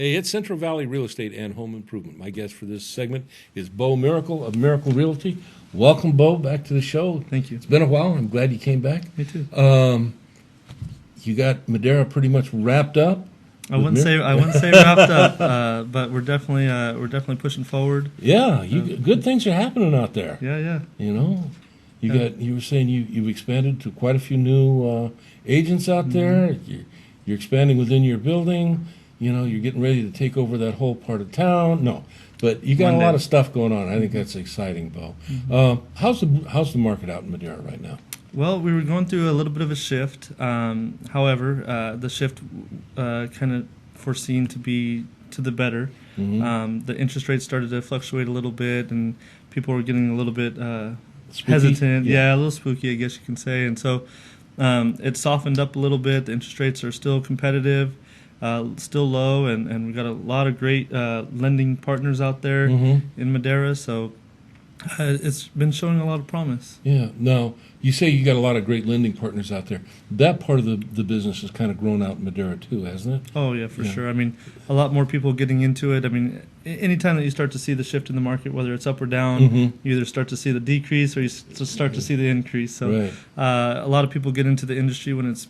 Hey, it's Central Valley Real Estate and Home Improvement. My guest for this segment is Beau Miracle of Miracle Realty. Welcome, Beau, back to the show. Thank you. It's been a while. I'm glad you came back. Me too. You got Madera pretty much wrapped up. I wouldn't say wrapped up, but we're definitely pushing forward. Yeah, good things are happening out there. Yeah. You know, you were saying you've expanded to quite a few new agents out there. You're expanding within your building. You know, you're getting ready to take over that whole part of town. No, but you got a lot of stuff going on. I think that's exciting, Beau. How's the market out in Madera right now? Well, we were going through a little bit of a shift. However, the shift kind of foreseen to be to the better. The interest rates started to fluctuate a little bit, and people were getting a little bit hesitant. Yeah, a little spooky, I guess you can say. And so it softened up a little bit. The interest rates are still competitive. Still low, and we've got a lot of great lending partners out there in Madera, so it's been showing a lot of promise. Yeah. Now, you say you got a lot of great lending partners out there. That part of the business has kind of grown out in Madera too, hasn't it? Oh, yeah, for sure. I mean, a lot more people getting into it. I mean, anytime that you start to see the shift in the market, whether it's up or down, you either start to see the decrease or you start to see the increase. So a lot of people get into the industry when it's,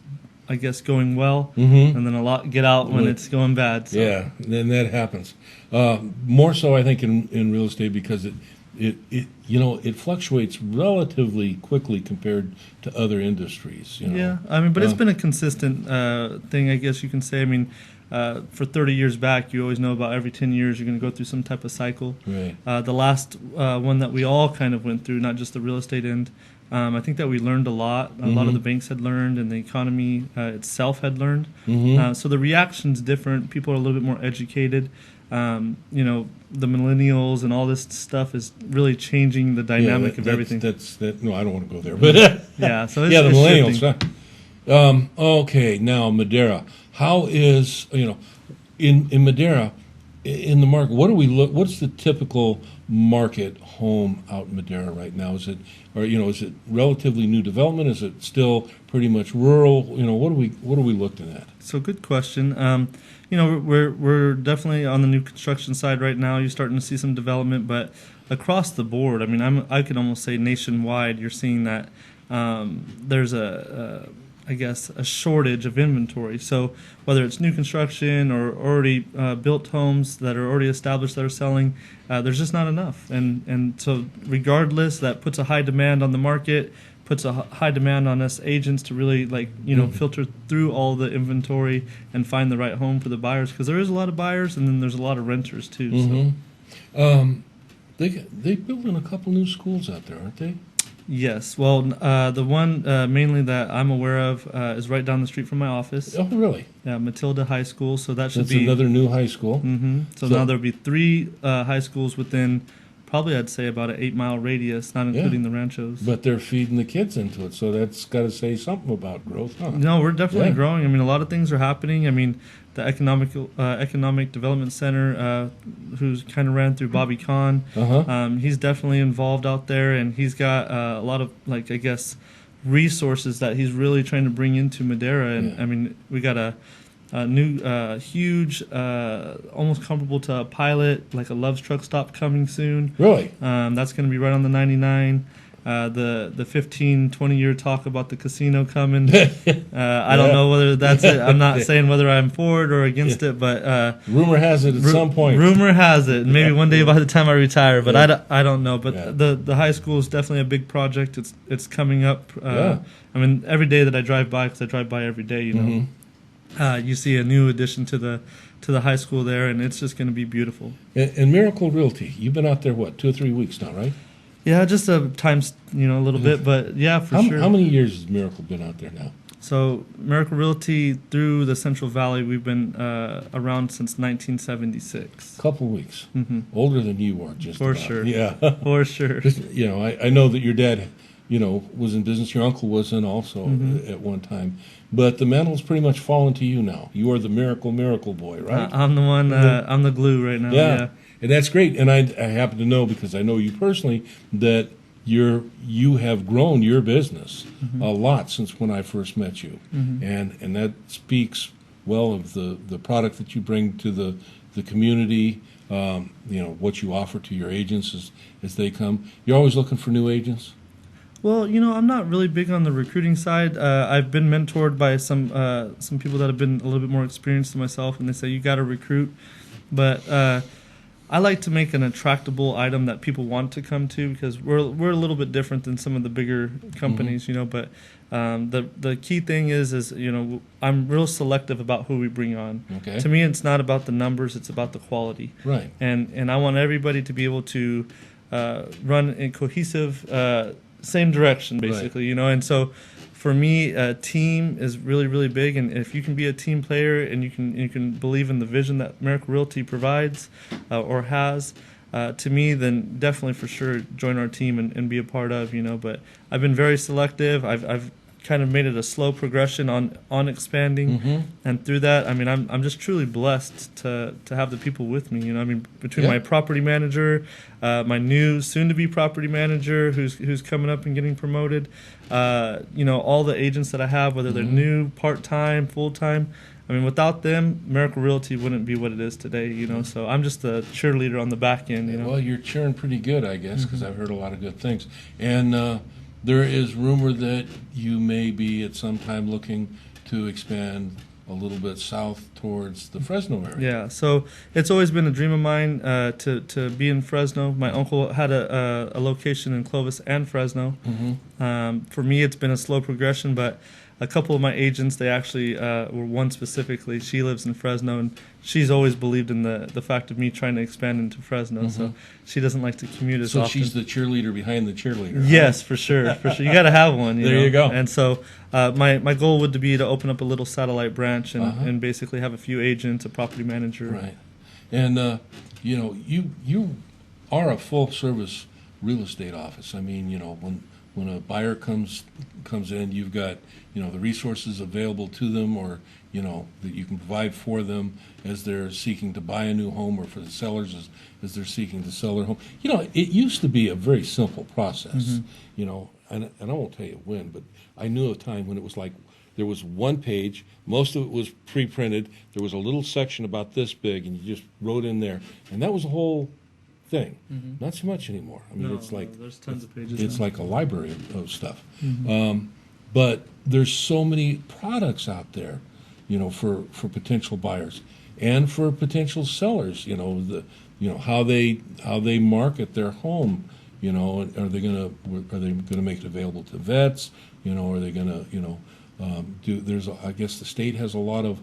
I guess, going well, and then a lot get out when it's going bad. So. Yeah, then that happens. More so, I think, in real estate because it fluctuates relatively quickly compared to other industries. You know? Yeah, I mean, but it's been a consistent thing, I guess you can say. I mean, for 30 years back, you always know about every 10 years you're going to go through some type of cycle. Right. The last one that we all kind of went through, not just the real estate end, I think that we learned a lot. A lot of the banks had learned, and the economy itself had learned. So the reaction's different. People are a little bit more educated. You know, the millennials and all this stuff is really changing the dynamic of everything. No, I don't want to go there. But yeah, so the millennials. Okay, now Madera. How is in Madera? In the market, what's the typical market home out in Madera right now? Is it relatively new development? Is it still pretty much rural? What are we looking at? So good question. We're definitely on the new construction side right now. You're starting to see some development, but across the board, I mean, I could almost say nationwide, you're seeing that there's a shortage of inventory. So whether it's new construction or already built homes that are already established that are selling, there's just not enough. And so regardless, that puts a high demand on the market, puts a high demand on us agents to really filter through all the inventory and find the right home for the buyers, because there is a lot of buyers and then there's a lot of renters too. So. They're building a couple new schools out there, aren't they? Yes. Well, the one mainly that I'm aware of is right down the street from my office. Oh, really? Yeah, Matilda High School. So that's another new high school. So now there'll be 3 high schools within probably, I'd say, about an 8-mile radius, not including the ranchos. But they're feeding the kids into it, so that's got to say something about growth, huh? No, we're definitely growing. I mean, a lot of things are happening. I mean, the Economic Development Center, who's kind of ran through Bobby Kahn, he's definitely involved out there, and he's got a lot of, resources that he's really trying to bring into Madera. And, I mean, we got a new, huge, almost comparable to a pilot, like a Love's Truck Stop coming soon. Really? That's going to be right on the 99. The 15-20-year talk about the casino coming. I don't know whether that's it. I'm not saying whether I'm for it or against it, but rumor has it at some point. Rumor has it, maybe one day by the time I retire, but I don't know. But the high school is definitely a big project. It's coming up. I mean, every day that I drive by, because I drive by every day, you see a new addition to the high school there, and it's just going to be beautiful. And Miracle Realty, you've been out there 2 or 3 weeks now, right? Yeah, just times a little bit, but yeah, for sure. How many years has Miracle been out there now? So Miracle Realty through the Central Valley, we've been around since 1976. A couple of weeks. Older than you are, just for about. Sure. Yeah, for sure. I know that your dad, was in business. Your uncle was in also at one time. But the mantle's pretty much fallen to you now. You are the miracle boy, right? I'm the one. I'm the glue right now. Yeah. And that's great. And I happen to know, because I know you personally, that you have grown your business a lot since when I first met you, and that speaks well of the product that you bring to the community, what you offer to your agents as they come. You're always looking for new agents? Well, I'm not really big on the recruiting side. I've been mentored by some people that have been a little bit more experienced than myself, and they say you got to recruit. But I like to make an attractable item that people want to come to, because we're a little bit different than some of the bigger companies, But the key thing is I'm real selective about who we bring on. Okay. To me, it's not about the numbers; it's about the quality. Right. And I want everybody to be able to run in cohesive. Same direction, basically, Right. And so, for me, a team is really, really big. And if you can be a team player and you can believe in the vision that Miracle Realty provides or has, to me, then definitely for sure join our team and be a part of. But I've been very selective. I've kind of made it a slow progression on expanding, and through that, I'm just truly blessed to have the people with me. Between my property manager, my new soon-to-be property manager who's coming up and getting promoted, all the agents that I have, whether they're new, part-time, full-time. Without them, Miracle Realty wouldn't be what it is today. So I'm just a cheerleader on the back end. Well, you're cheering pretty good, I guess, because I've heard a lot of good things. And there is rumor that you may be at some time looking to expand a little bit south towards the Fresno area. Yeah, so it's always been a dream of mine to be in Fresno. My uncle had a location in Clovis and Fresno. For me, it's been a slow progression, but a couple of my agents, they actually were one specifically. She lives in Fresno, and she's always believed in the fact of me trying to expand into Fresno. So she doesn't like to commute as often. So she's the cheerleader behind the cheerleader. Yes, for sure, for sure. You got to have one. There you go. And so my goal would be to open up a little satellite branch and basically have a few agents, a property manager. Right. And you are a full service real estate office. When a buyer comes in, you've got the resources available to them, or that you can provide for them as they're seeking to buy a new home, or for the sellers as they're seeking to sell their home. It used to be a very simple process. And I won't tell you when, but I knew a time when it was like there was one page, most of it was pre-printed. There was a little section about this big, and you just wrote in there, and that was the whole thing. Not so much anymore. It's like there's tons of pages. It's now. like a library of stuff. But there's so many products out there, for potential buyers and for potential sellers. How they market their home. Are they gonna make it available to vets? Are they gonna I guess the state has a lot of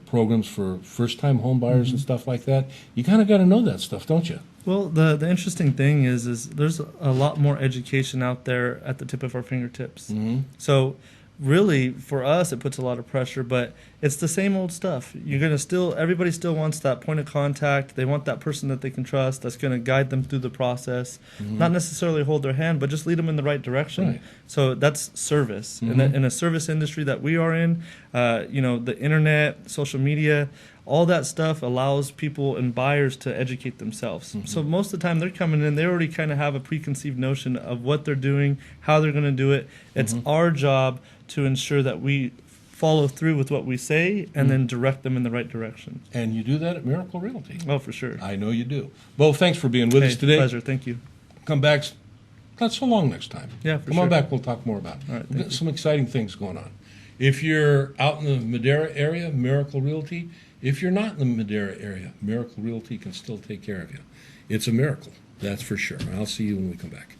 programs for first-time home buyers and stuff like that. You kind of got to know that stuff, don't you? Well, the interesting thing is there's a lot more education out there at the tip of our fingertips. So really, for us, it puts a lot of pressure, but it's the same old stuff. Everybody still wants that point of contact. They want that person that they can trust that's going to guide them through the process, not necessarily hold their hand, but just lead them in the right direction. Right. So that's service. In a service industry that we are in, the internet, social media, all that stuff allows people and buyers to educate themselves. So most of the time they're coming in, they already kind of have a preconceived notion of what they're doing, how they're going to do it. It's our job to ensure that we follow through with what we say and then direct them in the right direction. And you do that at Miracle Realty. Oh, for sure. I know you do. Beau, thanks for being with us today. Pleasure. Thank you. Come back not so long next time. Yeah, for Come sure. on back. We'll talk more about it. All right, We've got thank you. some exciting things going on. If you're out in the Madera area, Miracle Realty. If you're not in the Madera area, Miracle Realty can still take care of you. It's a miracle, that's for sure. I'll see you when we come back.